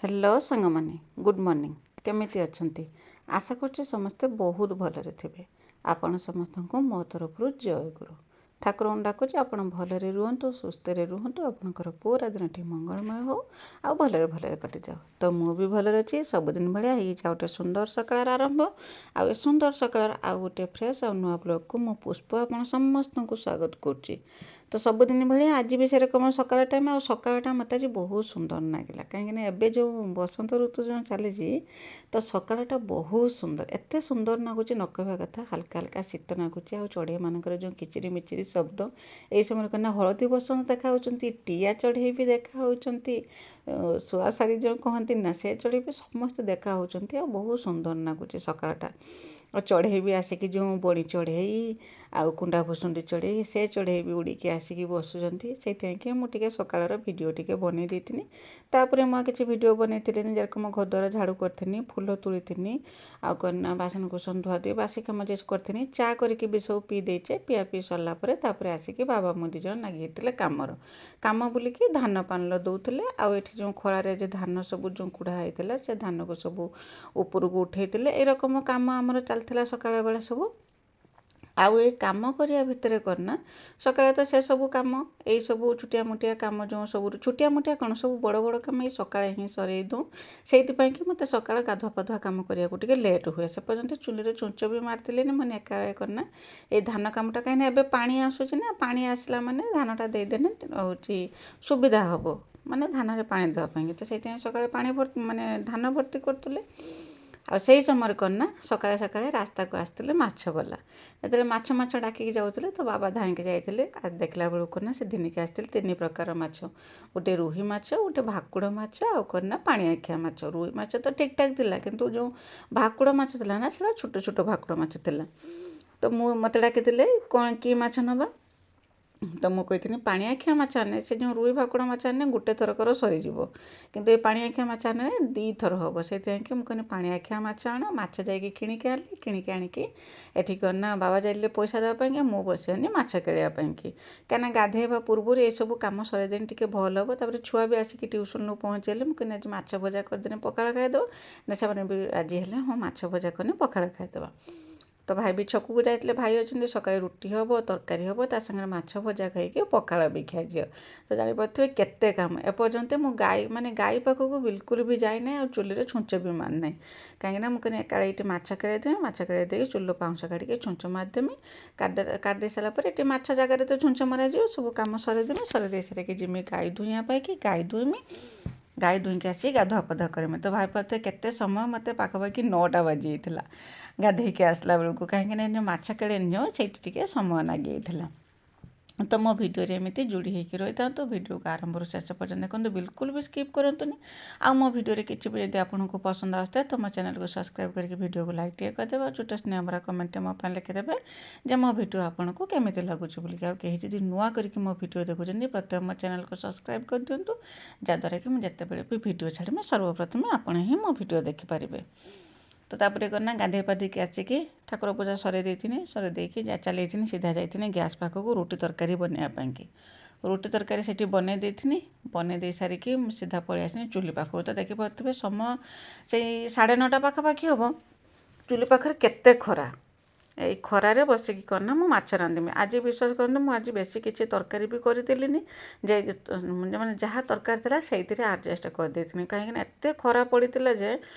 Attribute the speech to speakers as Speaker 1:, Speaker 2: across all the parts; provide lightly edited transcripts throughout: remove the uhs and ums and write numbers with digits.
Speaker 1: Hello सांग माने good morning केमिति अछंती आशा करछि समस्ते बहुत भलरे थिबे। आपण समस्त को मो तरफ जय गुरु ठाकुर डाकुଛି ଆପଣ ଭଲରେ ରୁହନ୍ତୁ ସୁସ୍ଥରେ ରୁହନ୍ତୁ ଆପଣଙ୍କର ପୁରା ଦିନଟି ମଙ୍ଗଳମୟ ହଉ ଆଉ ଭଲରେ କଟିଯାଉ। ତ ମୁଁ ବି ଭଲରେ ଅଛି ସବୁଦିନ ଭଳିଆ ହେଇଛି ଆଉ ଗୋଟେ ସୁନ୍ଦର ସକାଳର ଆରମ୍ଭ ଆଉ ଏ ସୁନ୍ଦର ସକାଳର ଆଉ ଗୋଟେ ଫ୍ରେଶ୍ ଆଉ ନୂଆ ବ୍ଲଗ୍କୁ ମୁଁ ପୁଷ୍ପ ଆପଣ ସମସ୍ତଙ୍କୁ ସ୍ୱାଗତ କରୁଛି। ତ ସବୁଦିନ ଭଳିଆ ଆଜି ବି ସେରକମ ସକାଳ ଟାଇମ୍ ଆଉ ସକାଳଟା ମୋତେ ଆଜି ବହୁତ ସୁନ୍ଦର ଲାଗିଲା କାହିଁକିନା ଏବେ ଯେଉଁ ବସନ୍ତ ଋତୁ ଯେଉଁ ଚାଲିଛି ତ ସକାଳଟା ବହୁତ ସୁନ୍ଦର ଏତେ ସୁନ୍ଦର ଲାଗୁଛି ନ କହିବା କଥା ହାଲକା ହାଲକା ଶୀତ ଲାଗୁଛି ଆଉ ଚଢ଼େଇମାନଙ୍କର ଯେଉଁ କିଚିରି ମିଚିରି ଶବ୍ଦ ଏହି ସମୟରେ କାହିଁକିନା ହଳଦୀ ବସନ୍ତ ଦେଖାହେଉଛନ୍ତି ଟିଆ ଚଢ଼େଇ ବି ଦେଖାହେଉଛନ୍ତି ଶୁଆଶାରୀ ଯେଉଁ କହନ୍ତି ନା ସେ ଚଢ଼େଇ ବି ସମସ୍ତେ ଦେଖାହେଉଛନ୍ତି ଆଉ ବହୁତ ସୁନ୍ଦର ଲାଗୁଛି ସକାଳଟା। ଆଉ ଚଢ଼େଇ ବି ଆସିକି ଯେଉଁ ବଣି ଚଢ଼େଇ ଆଉ କୁଣ୍ଡା ଭୁସୁଣ୍ଡି ଚଢ଼େଇ ସେ ଚଢ଼େଇ ବି ଉଡ଼ିକି ଆସିକି ବସୁଛନ୍ତି ସେଇଥିପାଇଁକି ମୁଁ ଟିକେ ସକାଳର ଭିଡ଼ିଓ ଟିକେ ବନେଇ ଦେଇଥିଲି। ତାପରେ ମୁଁ କିଛି ଭିଡ଼ିଓ ବନେଇଥିଲି ଯେରକମ ଘରଦ୍ୱାର ଝାଡ଼ୁ କରିଥିଲି ଫୁଲ ତୁଳିଥିଲି ଆଉ କନା ବାସନ କୁସନ ଧୁଆଧୁଇ ବାସି କାମ ଯେ କରିଥିଲି ଚା କରିକି ବି ସବୁ ପିଇ ଦେଇଛେ ପିଆ ପିଇ ସରିଲା ପରେ ତାପରେ ଆସିକି ବାବା ମୁଁ ଦୁଇ ଜଣ ଲାଗିଥିଲେ କାମ ବୁଲିକି ଧାନ ପାଣିଲ ଦଉଥିଲେ ଆଉ ଏଠି ଯେଉଁ ଖଳାରେ ଯେ ଧାନ ସବୁ ଯେଉଁ କୁଢ଼ା ହେଇଥିଲା ସେ ଧାନକୁ ସବୁ ଉପରକୁ ଉଠେଇଥିଲେ ଏରକମ କାମ ଆମର ଚାଲିଥିଲା ସକାଳ ବେଳେ ସବୁ। ଆଉ ଏଇ କାମ କରିବା ଭିତରେ କରନା ସକାଳେ ତ ସେ ସବୁ କାମ ଏଇ ସବୁ ଛୋଟିଆ ମୋଟିଆ କାମ ଯେଉଁ ସବୁ ଛୋଟିଆ ମୋଟିଆ କ'ଣ ସବୁ ବଡ଼ ବଡ଼ କାମ ଏଇ ସକାଳେ ହିଁ ସରେଇ ଦଉଁ ସେଇଥିପାଇଁ କି ମୋତେ ସକାଳେ ଗାଧୁଆ ପାଧୁଆ କାମ କରିବାକୁ ଟିକେ ଲେଟ୍ ହୁଏ ସେ ପର୍ଯ୍ୟନ୍ତ ଚୁଲିରେ ଚୁଞ୍ଚ ବି ମାରିଥିଲିନି ମାନେ ଏକା କରନା ଏଇ ଧାନ କାମଟା କାହିଁକିନା ଏବେ ପାଣି ଆସୁଛି ନା ପାଣି ଆସିଲା ମାନେ ଧାନଟା ଦେଇଦେଲେ ହେଉଛି ସୁବିଧା ହେବ ମାନେ ଧାନରେ ପାଣି ଦେବା ପାଇଁକି ତ ସେଇଥିପାଇଁ ସକାଳେ ପାଣି ଭର୍ତ୍ତି ମାନେ ଧାନ ଭର୍ତ୍ତି କରୁଥିଲେ। ଆଉ ସେଇ ସମୟରେ କରନା ସକାଳେ ରାସ୍ତାକୁ ଆସିଥିଲେ ମାଛବାଲା ଯେତେବେଳେ ମାଛ ଡାକିକି ଯାଉଥିଲେ ତ ବାବା ଧାଇଁକି ଯାଇଥିଲେ ଦେଖିଲା ବେଳକୁ ନା ସେ ଦିନିକି ଆସିଥିଲେ 3 ପ୍ରକାର ମାଛ ଗୋଟେ ରୋହି ମାଛ ଗୋଟେ ଭାକୁଡ଼ ମାଛ ଆଉ କରନା ପାଣି ଆଖିଆ ମାଛ ରୋହି ମାଛ ତ ଠିକ୍ଠାକ୍ ଥିଲା କିନ୍ତୁ ଯେଉଁ ଭାକୁଡ଼ ମାଛ ଥିଲା ନା ସେଟା ଛୋଟ ଛୋଟ ଭାକୁଡ଼ ମାଛ ଥିଲା। ତ ମୋତେ ଡାକିଥିଲେ କ'ଣ କି ମାଛ ନେବା ତ ମୁଁ କହିଥିଲି ପାଣି ଆଖିଆ ମାଛ ଆନେ ସେ ଯେଉଁ ରୋହି ଭାକୁଡ଼ ମାଛ ଆନେ ଗୋଟେ ଥରକର ସରିଯିବ କିନ୍ତୁ ଏ ପାଣି ଆଖିଆ ମାଛ ଆନେ 2 ଥର ହେବ ସେଇଥିପାଇଁକି ମୁଁ କହିଲି ପାଣି ଆଖିଆ ମାଛ ଆଣ ମାଛ ଯାଇକି କିଣିକି ଆଣିଲି କିଣିକି ଆଣିକି ଏଠି ନା ବାବା ଯାଇଥିଲେ ପଇସା ଦେବା ପାଇଁକି ମୁଁ ବସିଗଲି ମାଛ କିଣିବା ପାଇଁକି କାହିଁକିନା ଗାଧୋଇବା ପୂର୍ବରୁ ଏସବୁ କାମ ସରେଇଦେଲେ ଟିକେ ଭଲ ହେବ ତାପରେ ଛୁଆ ବି ଆସିକି ଟ୍ୟୁସନ୍ରୁ ପହଞ୍ଚିଲେ ମୁଁ କହିଲି ଆଜି ମାଛ ଭଜା କରିଦେଲେ ପଖାଳ ଖାଇଦେବ ନା ସେମାନେ ବି ରାଜି ହେଲେ ହଁ ମାଛ ଭଜା କଲେ ପଖାଳ ଖାଇଦେବା। ତ ଭାଇ ବି ଛକକୁ ଯାଇଥିଲେ ଭାଇ ଅଛନ୍ତି ସକାଳେ ରୁଟି ହେବ ତରକାରୀ ହେବ ତା ସାଙ୍ଗରେ ମାଛ ଭଜା ଖାଇକି ପଖାଳ ବି ଖିଆଯିବ ତ ଜାଣିପାରୁଥିବେ କେତେ କାମ ଏପର୍ଯ୍ୟନ୍ତ ମୁଁ ଗାଈ ପାଖକୁ ବିଲକୁଲ ବି ଯାଇନାହିଁ ଆଉ ଚୁଲିରେ ଛୁଞ୍ଚ ବି ମାରିନାହିଁ କାହିଁକିନା ମୁଁ କହିଲି ଏକାଳେ ଏଇଠି ମାଛ କେଳେଇଦେବି ମାଛ କେଳେଇ ଦେଇକି ଚୁଲିରୁ ପାଉଁଶ କାଢ଼ିକି ଛୁଞ୍ଚ ମାରିଦେମି କାଢ଼ିଦେଇ ସାରିଲା ପରେ ଏଠି ମାଛ ଜାଗାରେ ତ ଛୁଞ୍ଚ ମରାଯିବ ସବୁ କାମ ସରେଇଦେମି ସରେଇ ସାରିକି ଯିମି ଗାଈ ଧୋଇଁବା ପାଇଁକି ଗାଈ ଧୋଇମି ଗାଈ ଧୋଇଁକି ଆସିକି ଗାଧୁଆ ପାଧୁଆ କରିମି ତ ଭାବିପାରୁଥିବେ କେତେ ସମୟ ମୋତେ ପାଖାପାଖି 9ଟା ବାଜିଯାଇଥିଲା ଗାଧୋଇକି ଆସିଲା ବେଳକୁ କାହିଁକିନା ମାଛ କେଳେଇ ସେଇଠି ଟିକେ ସମୟ ଲାଗିଯାଇଥିଲା। ତ ମୋ ଭିଡ଼ିଓରେ ଏମିତି ଯୋଡ଼ି ହେଇକି ରହିଥାନ୍ତୁ ଭିଡ଼ିଓକୁ ଆରମ୍ଭରୁ ଶେଷ ପର୍ଯ୍ୟନ୍ତ ଦେଖନ୍ତୁ ବିଲକୁଲ ବି ସ୍କିପ୍ କରନ୍ତୁନି ଆଉ ମୋ ଭିଡ଼ିଓରେ କିଛି ବି ଯଦି ଆପଣଙ୍କୁ ପସନ୍ଦ ଆସୁଥାଏ ତ ମୋ ଚ୍ୟାନେଲକୁ ସବସ୍କ୍ରାଇବ୍ କରିକି ଭିଡ଼ିଓକୁ ଲାଇକ୍ ଟିକେ କରିଦେବେ ଆଉ ଛୋଟ ସ୍ନେହ ଭରା କମେଣ୍ଟରେ ମୋ ପାଇଁ ଲେଖିଦେବେ ଯେ ମୋ ଭିଡ଼ିଓ ଆପଣଙ୍କୁ କେମିତି ଲାଗୁଛି ବୋଲିକି ଆଉ କେହି ଯଦି ନୂଆ କରିକି ମୋ ଭିଡ଼ିଓ ଦେଖୁଛନ୍ତି ପ୍ରଥମେ ମୋ ଚ୍ୟାନେଲକୁ ସବସ୍କ୍ରାଇବ୍ କରିଦିଅନ୍ତୁ ଯାହାଦ୍ୱାରା କି ମୁଁ ଯେତେବେଳେ ବି ଭିଡ଼ିଓ ଛାଡ଼ିବି ସର୍ବପ୍ରଥମେ ଆପଣ ହିଁ ମୋ ଭିଡ଼ିଓ ଦେଖିପାରିବେ। ତ ତାପରେ କନା ଗାଧୋଇ ପାଧୋଇକି ଆସିକି ଠାକୁର ପୂଜା ସରେଇ ଦେଇଥିଲି ସରେଇ ଦେଇକି ଚାଲିଯାଇଥିଲି ସିଧା ଯାଇଥିଲି ଗ୍ୟାସ୍ ପାଖକୁ ରୁଟି ତରକାରୀ ବନେଇବା ପାଇଁକି ରୁଟି ତରକାରୀ ସେଠି ବନେଇ ଦେଇଥିଲି ବନେଇ ଦେଇ ସାରିକି ମୁଁ ସିଧା ପଳେଇ ଆସିଲି ଚୁଲି ପାଖକୁ ତ ଦେଖିପାରୁଥିବେ ସମୟ ସେଇ 9:30 ପାଖାପାଖି ହେବ ଚୁଲି ପାଖରେ କେତେ ଖରା ଏଇ ଖରାରେ ବସିକି କନା ମୁଁ ମାଛ ରାନ୍ଧିମି ଆଜି ବିଶ୍ୱାସ କରନ୍ତୁ ମୁଁ ଆଜି ବେଶୀ କିଛି ତରକାରୀ ବି କରିଦେଲିନି ଯେ ମାନେ ଯାହା ତରକାରୀ ଥିଲା ସେଇଥିରେ ଆଡ଼ଜଷ୍ଟ କରିଦେଇଥିଲି କାହିଁକିନା ଏତେ ଖରା ପଡ଼ିଥିଲା ଯେ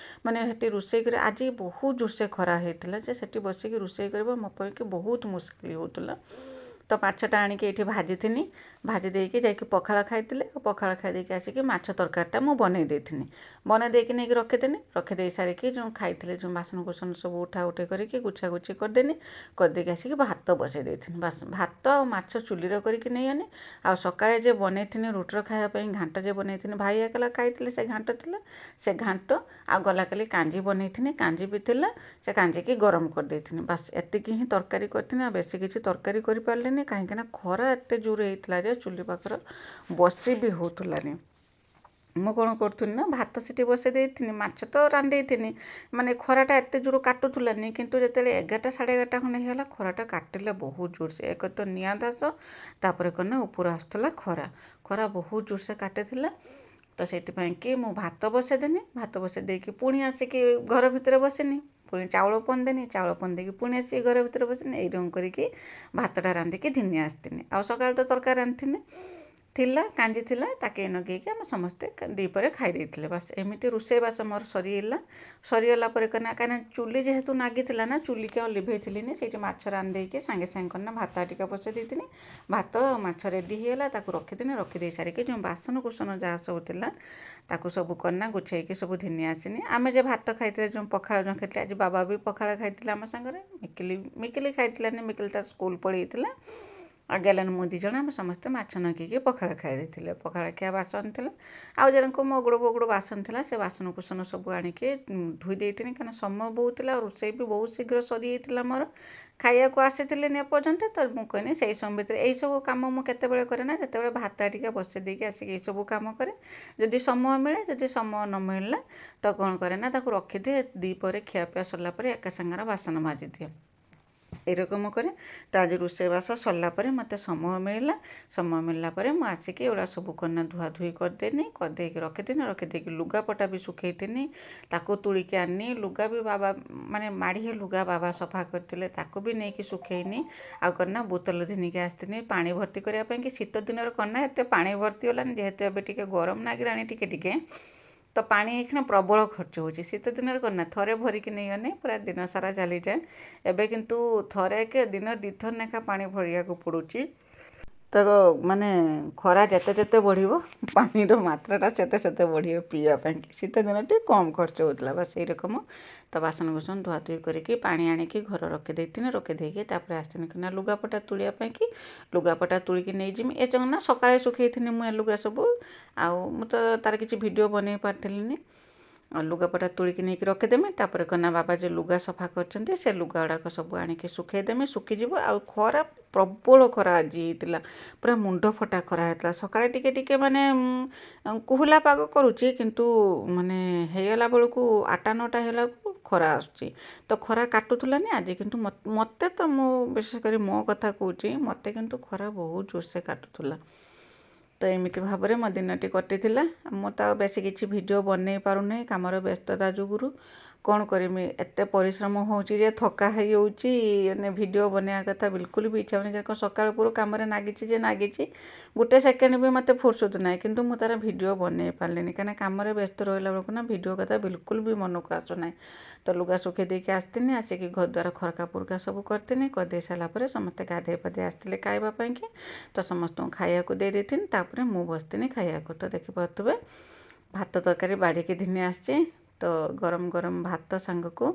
Speaker 1: ମାନେ ସେଠି ରୋଷେଇ କରି ଆଜି ବହୁତ ଜୋରସେ ଖରା ହେଇଥିଲା ଯେ ସେଠି ବସିକି ରୋଷେଇ କରିବା ମୋ ପାଇଁକି ବହୁତ ମୁସ୍କିଲ ହେଉଥିଲା। ତ ମାଛଟା ଆଣିକି ଏଇଠି ଭାଜିଥିଲି ଭାଜି ଦେଇକି ଯାଇକି ପଖାଳ ଖାଇଥିଲେ ପଖାଳ ଖାଇ ଦେଇକି ଆସିକି ମାଛ ତରକାରୀଟା ମୁଁ ବନେଇ ଦେଇଥିଲି ବନେଇ ଦେଇକି ନେଇକି ରଖିଦେଲି ରଖିଦେଇ ସାରିକି ଯେଉଁ ଖାଇଥିଲେ ଯେଉଁ ବାସନ କୁସନ ସବୁ ଉଠା ଉଠି କରିକି ଗୁଛାଗୁଛି କରିଦେଲି କରିଦେଇକି ଆସିକି ଭାତ ବସାଇ ଦେଇଥିଲି ଭାତ ଆଉ ମାଛ ଚୁଲିରେ କରିକି ନେଇ ଆନି ଆଉ ସକାଳେ ଯେ ବନେଇଥିଲି ରୁଟିର ଖାଇବା ପାଇଁ ଘାଣ୍ଟ ଯେ ବନେଇଥିଲି ଭାଇ ଏକଲା ଖାଇଥିଲେ ସେ ଘାଣ୍ଟ ଥିଲା ସେ ଘାଣ୍ଟ ଆଉ ଗଲା କାଲି କାଞ୍ଜି ବନେଇଥିଲି କାଞ୍ଜି ବି ଥିଲା ସେ କାଞ୍ଜିକି ଗରମ କରିଦେଇଥିଲି ବାସ୍ ଏତିକି ହିଁ ତରକାରୀ କରିଥିଲି ଆଉ ବେଶୀ କିଛି ତରକାରୀ କରିପାରିଲିନି କାହିଁକିନା ଖରା ଏତେ ଜୋର ହେଇଥିଲା ଯେ ଚୁଲି ପାଖରେ ବସି ବି ହେଉଥିଲାନି ମୁଁ କ'ଣ କରୁଥିଲି ନା ଭାତ ସେଠି ବସାଇ ଦେଇଥିନି, ମାଛ ତ ରାନ୍ଧିଦେଇଥିନି, ମାନେ ଖରାଟା ଏତେ ଜୋର କାଟୁଥିଲାନି, କିନ୍ତୁ ଯେତେବେଳେ 11ଟା 11:30 ଖଣ୍ଡେ ହେଇଗଲା ଖରାଟା କାଟିଲା ବହୁତ ଜୋରସେ। ଏକ ତ ନିଆଁ ଦାସ, ତାପରେ କ'ଣ ନା ଉପରୁ ଆସୁଥିଲା ଖରା, ଖରା ବହୁତ ଜୋରସେ କାଟିଥିଲା। ତ ସେଥିପାଇଁ କି ମୁଁ ଭାତ ବସାଇଦେନି, ଭାତ ବସାଇ ଦେଇକି ପୁଣି ଆସିକି ଘର ଭିତରେ ବସିନି, ପୁଣି ଚାଉଳ ପନ୍ଦେନି, ଚାଉଳ ପନ୍ଦେଇକି ପୁଣି ଆସିକି ଘର ଭିତରେ ବସିନି, ଏଇରକମ କରିକି ଭାତଟା ରାନ୍ଧିକି ଧିନି ଆସିଥିନି। ଆଉ ସକାଳେ ତ ତରକାରୀ ରାନ୍ଧିଥିନି ଥିଲା, କାଞ୍ଜି ଥିଲା, ତାକେ ନଗେଇକି ଆମେ ସମସ୍ତେ ଦ୍ୱିପହରେ ଖାଇ ଦେଇଥିଲେ। ବାସ୍ ଏମିତି ରୋଷେଇବାସ ମୋର ସରିଗଲା। ସରିଗଲା ପରେ କାହିଁକିନା ଚୁଲି ଯେହେତୁ ନାଗିଥିଲା ନା, ଚୁଲିକି ଆଉ ଲିଭେଇଥିଲିନି, ସେଇଠି ମାଛ ରାନ୍ଧିଦେଇକି ସାଙ୍ଗେ ସାଙ୍ଗେ କରିନା ଭାତ ଟିକେ ବସାଇ ଦେଇଥିଲି। ଭାତ ମାଛ ରେଡ଼ି ହେଇଗଲା, ତାକୁ ରଖିଦେନି, ରଖିଦେଇ ସାରିକି ଯେଉଁ ବାସନ କୁସନ ଯାହା ସବୁ ଥିଲା ତାକୁ ସବୁ କରିନା ଗୁଛେଇକି ସବୁ ଧିନି ଆସିନି। ଆମେ ଯେ ଭାତ ଖାଇଥିଲେ, ଯେଉଁ ପଖାଳ ଯେଉଁ ଖାଇଥିଲେ, ଆଜି ବାବା ବି ପଖାଳ ଖାଇଥିଲେ ଆମ ସାଙ୍ଗରେ, ମିକିଲି ଖାଇଥିଲାନି, ମିକିଲି ତା ସ୍କୁଲ ପଳେଇଥିଲା। ଆଉ ଗେଲନ ମୁଁ 2 ଜଣ ଆମେ ସମସ୍ତେ ମାଛ ନଗେଇକି ପଖାଳ ଖାଇ ଦେଇଥିଲେ। ପଖାଳ ଖିଆ ବାସନ ଥିଲା, ଆଉ ଜଣଙ୍କୁ ମଗୁଡ଼ ବଗୁଡ଼ ବାସନ ଥିଲା, ସେ ବାସନ କୁସନ ସବୁ ଆଣିକି ଧୋଇ ଦେଇଥିଲି, କାରଣ ସମୟ ବହୁତ ଥିଲା, ଆଉ ରୋଷେଇ ବି ବହୁତ ଶୀଘ୍ର ସରିଯାଇଥିଲା ମୋର। ଖାଇବାକୁ ଆସିଥିଲିନି ଏପର୍ଯ୍ୟନ୍ତ, ତ ମୁଁ କହିନି ସେଇ ସମୟ ଭିତରେ ଏଇସବୁ କାମ ମୁଁ କେତେବେଳେ କରେ ନା, ଯେତେବେଳେ ଭାତ ଟିକେ ବସାଇ ଦେଇକି ଆସିକି ଏଇସବୁ କାମ କରେ। ଯଦି ସମୟ ମିଳେ, ଯଦି ସମୟ ନ ମିଳିଲା ତ କ'ଣ କରେ ନା, ତାକୁ ରଖିଦିଏ, ଦ୍ୱିପହରେ ଖିଆପିଆ ସରିଲା ପରେ ଏକା ସାଙ୍ଗରେ ବାସନ ମାଜିଦିଏ, ଏରକମ କରେ। ତ ଆଜି ରୋଷେଇବାସ ସରିଲା ପରେ ମୋତେ ସମୟ ମିଳିଲା ପରେ ମୁଁ ଆସିକି ଏଗୁଡ଼ା ସବୁ କରିନା ଧୁଆଧୁଇ କରିଦେନି, କରିଦେଇକି ରଖିଦେଇକି ଲୁଗାପଟା ବି ଶୁଖେଇଥିନି, ତାକୁ ତୁଳିକି ଆଣିନି। ଲୁଗା ବି ବାବା ମାନେ ମାଢ଼ିଏ ଲୁଗା ବାବା ସଫା କରିଥିଲେ, ତାକୁ ବି ନେଇକି ଶୁଖେଇନି। ଆଉ କରିନା ବୋତଲ ଧିନିକି ଆସିଥିନି ପାଣି ଭର୍ତ୍ତି କରିବା ପାଇଁ କି। ଶୀତ ଦିନରେ କରିନା ଏତେ ପାଣି ଭର୍ତ୍ତି ହେଲାନି, ଯେହେତୁ ଏବେ ଟିକେ ଗରମ ଲାଗିଲାଣି ଟିକେ, ତ ପାଣି ଏଇଖିଣା ପ୍ରବଳ ଖର୍ଚ୍ଚ ହେଉଛି। ଶୀତ ଦିନରେ କରିନା ଥରେ ଭରିକି ନେଇଗଲେ ପୁରା ଦିନ ସାରା ଚାଲିଯାଏ। ଏବେ କିନ୍ତୁ ଥରେ କି ଦିନ 2 ଥର ଲେଖା ପାଣି ଭରିବାକୁ ପଡ଼ୁଛି। ତ ମାନେ ଖରା ଯେତେ ବଢ଼ିବ ପାଣିର ମାତ୍ରାଟା ସେତେ ବଢ଼ିବ ପିଇବା ପାଇଁକି। ଶୀତ ଦିନ ଟିକେ କମ୍ ଖର୍ଚ୍ଚ ହେଉଥିଲା, ବାସ୍ ଏଇରକମ। ତ ବାସନ କୁସନ ଧୁଆଧୁଇ କରିକି ପାଣି ଆଣିକି ଘର ରଖିଦେଇଥିନି, ରଖିଦେଇକି ତାପରେ ଆସିଥିନି କିନା ଲୁଗାପଟା ତୁଳିବା ପାଇଁକି। ଲୁଗାପଟା ତୁଳିକି ନେଇଯିମି, ଏ ନା ସକାଳେ ଶୁଖେଇଥିନି ମୁଁ ଏ ଲୁଗା ସବୁ, ଆଉ ମୁଁ ତ ତାର କିଛି ଭିଡ଼ିଓ ବନେଇ ପାରିଥିଲିନି। ଆଉ ଲୁଗାପଟା ତୁଳିକି ନେଇକି ରଖିଦେମି, ତାପରେ କନା ବାବା ଯେ ଲୁଗା ସଫା କରିଛନ୍ତି ସେ ଲୁଗା ଗୁଡ଼ାକ ସବୁ ଆଣିକି ଶୁଖେଇଦେମି, ଶୁଖିଯିବ। ଆଉ ଖରା ପ୍ରବଳ ଖରା ଆଜି ହେଇଥିଲା, ପୁରା ମୁଣ୍ଡ ଫଟା ଖରା ହେଇଥିଲା। ସକାଳେ ଟିକେ ମାନେ କୁହୁଲା ପାଗ କରୁଛି, କିନ୍ତୁ ମାନେ ହେଇଗଲା ବେଳକୁ 8ଟା 9ଟା ହେଲାକୁ ଖରା ଆସୁଛି। ତ ଖରା କାଟୁଥିଲାନି ଆଜି, କିନ୍ତୁ ମୋତେ ତ ମୁଁ ବିଶେଷ କରି ମୋ କଥା କହୁଛି, ମୋତେ କିନ୍ତୁ ଖରା ବହୁତ ଜୋରସେ କାଟୁଥିଲା। ତ ଏମିତି ଭାବରେ ମୋ ଦିନଟି କଟିଥିଲା। ମୁଁ ତ ଆଉ ବେଶୀ କିଛି ଭିଡ଼ିଓ ବନେଇ ପାରୁନାହିଁ କାମର ବ୍ୟସ୍ତତା ଯୋଗୁରୁ। କ'ଣ କରିମି, ଏତେ ପରିଶ୍ରମ ହେଉଛି ଯେ ଥକା ହେଇଯାଉଛି, ମାନେ ଭିଡ଼ିଓ ବନେଇବା କଥା ବିଲକୁଲ ବି ଇଚ୍ଛା ହେଉନି। ଯେହେତୁ ସକାଳ ପୂର୍ବରୁ କାମରେ ନାଗିଛି, ଗୋଟେ ସେକେଣ୍ଡ ବି ମୋତେ ଫୁର୍ସତ ନାହିଁ, କିନ୍ତୁ ମୁଁ ତାର ଭିଡ଼ିଓ ବନେଇ ପାରିଲିନି, କାହିଁକିନା କାମରେ ବ୍ୟସ୍ତ ରହିଲା ବେଳକୁ ନା ଭିଡ଼ିଓ କଥା ବିଲକୁଲ ବି ମନକୁ ଆସୁନାହିଁ। ତ ଲୁଗା ଶୁଖେଇ ଦେଇକି ଆସିଥିନି, ଆସିକି ଘର ଦ୍ୱାର ଖରକା ପୁରକା ସବୁ କରିଥିନି, କରିଦେଇ ସାରିଲା ପରେ ସମସ୍ତେ ଗାଧେଇ ପାଧେଇ ଆସିଥିଲେ ଖାଇବା ପାଇଁକି। ତ ସମସ୍ତଙ୍କୁ ଖାଇବାକୁ ଦେଇ ଦେଇଥିନି, ତାପରେ ମୁଁ ବସିଥିନି ଖାଇବାକୁ। ତ ଦେଖିପାରୁଥିବେ ଭାତ ତରକାରୀ ବାଢ଼ିକି ଧିନି ଆସିଛି। ତ ଗରମ ଗରମ ଭାତ ସାଙ୍ଗକୁ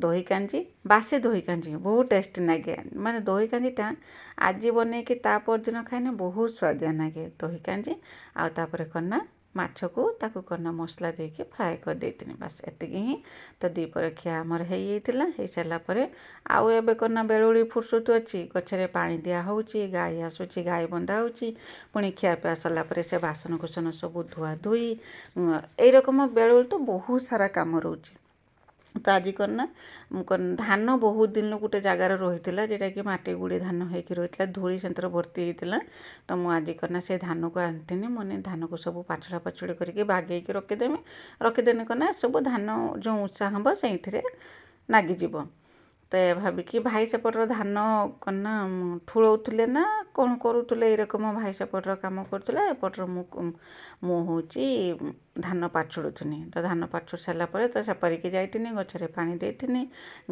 Speaker 1: ଦହି କାଞ୍ଜି, ବାସି ଦହି କାଞ୍ଜି ବହୁତ ଟେଷ୍ଟି ଲାଗେ। ମାନେ ଦହି କାଞ୍ଜିଟା ଆଜି ବନେଇକି ତା ପରଦିନ ଖାଇନେ ବହୁତ ସ୍ୱାଦିଆ ଲାଗେ ଦହି କାଞ୍ଜି। ଆଉ ତାପରେ କନା ମାଛକୁ ତାକୁ କନା ମସଲା ଦେଇକି ଫ୍ରାଏ କରିଦେଇଥିଲି, ବାସ୍ ଏତିକି ହିଁ। ତ ଦ୍ୱିପହର ଖିଆ ଆମର ହେଇଯାଇଥିଲା। ହେଇସାରିଲା ପରେ ଆଉ ଏବେ କନା ବେଳୁଳି ଫୁର୍ସତ ଅଛି, ଗଛରେ ପାଣି ଦିଆ ହେଉଛି, ଗାଈ ଆସୁଛି, ଗାଈ ବନ୍ଧା ହେଉଛି, ପୁଣି ଖିଆପିଆ ସରିଲା ପରେ ସେ ବାସନ କୁସନ ସବୁ ଧୁଆଧୁଇ, ଏଇରକମ ବେଳୁଳି ତ ବହୁତ ସାରା କାମ ରହୁଛି। ତ ଆଜି କନା ଧାନ ବହୁତ ଦିନରୁ ଗୋଟେ ଜାଗାରେ ରହିଥିଲା, ଯେଉଁଟାକି ମାଟି ଗୁଡ଼ି ଧାନ ହେଇକି ରହିଥିଲା, ଧୂଳି ସେଥିରେ ଭର୍ତ୍ତି ହେଇଥିଲା। ତ ମୁଁ ଆଜି କନା ସେ ଧାନକୁ ଆଣିଥିନି, ମାନେ ଧାନକୁ ସବୁ ପାଛଡ଼ା ପାଛୁଡ଼ି କରିକି ବାଗେଇକି ରଖିଦେନି କନା ସବୁ ଧାନ ଯେଉଁ ଉଷା ହେବ ସେଇଥିରେ ଲାଗିଯିବ। ତ ଏ ଭାବିକି ଭାଇ ସେପଟର ଧାନ କନା ଠୁଳଉଥିଲେ ନା କ'ଣ କରୁଥିଲେ, ଏଇରକମ ଭାଇ ସେପଟର କାମ କରୁଥିଲେ, ଏପଟର ମୁଁ ହେଉଛି ଧାନ ପାଛୁଡ଼ୁଥିନି। ତ ଧାନ ପାଛୁଡ଼ି ସାରିଲା ପରେ ତ ସେପାରିକି ଯାଇଥିନି, ଗଛରେ ପାଣି ଦେଇଥିନି,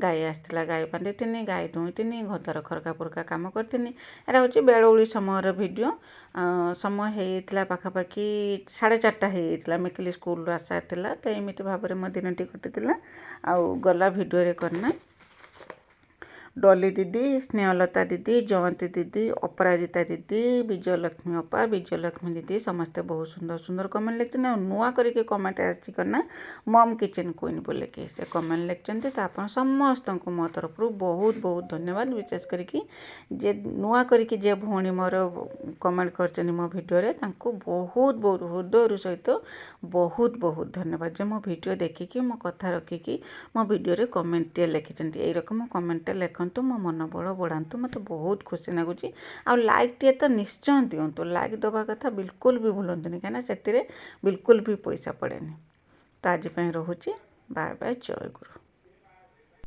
Speaker 1: ଗାଈ ଆସିଥିଲା ଗାଈ ବାନ୍ଧିଥିନି, ଗାଈ ଦୁଇଁଥିନି, ଘରଦ୍ୱାର ଖରକା ପୁରକା କାମ କରିଥିନି। ଏଇଟା ହେଉଛି ବେଳୁଳି ସମୟର ଭିଡ଼ିଓ। ସମୟ ହେଇଯାଇଥିଲା ପାଖାପାଖି 4:30 ହେଇଯାଇଥିଲା, ମିକିଲି ସ୍କୁଲରୁ ଆସିଥିଲା। ତ ଏମିତି ଭାବରେ ମୋ ଦିନଟି କଟିଥିଲା। ଆଉ ଗଲା ଭିଡ଼ିଓରେ କରିନା डॉली दीदी, स्नेहलता दीदी, जयंती दीदी, अपराजिता दीदी, विजयलक्ष्मी अपा, विजयलक्ष्मी दीदी समस्ते बहुत सुंदर सुंदर कमेंट लिखते नुआ करके कमेंट आना मम किचन क्वीन बोलिकी से कमेंट लिखते तो आप समस्त को मो तरफ बहुत बहुत धन्यवाद। विशेष करके जे नुआ करके जे भौणी मोर कमेंट कर मो भिडियो बहुत बहुत हृदय सहित बहुत बहुत धन्यवाद जे मो भिडियो देखिकी मो कथा रखिकी मो भिडियो कमेंट लिखिं यही रकम कमेंट लिखतु मो मनोबल बढ़ातु मत बहुत खुशी लगुच। आ लाइक टे तो निश्चय दिंतु लाइक दबा कथा बिल्कुल भी भूलतुनि कहीं से बिल्कुल भी पैसा पड़ेनि। तो आज रोचे बाय बाय जय गुरु।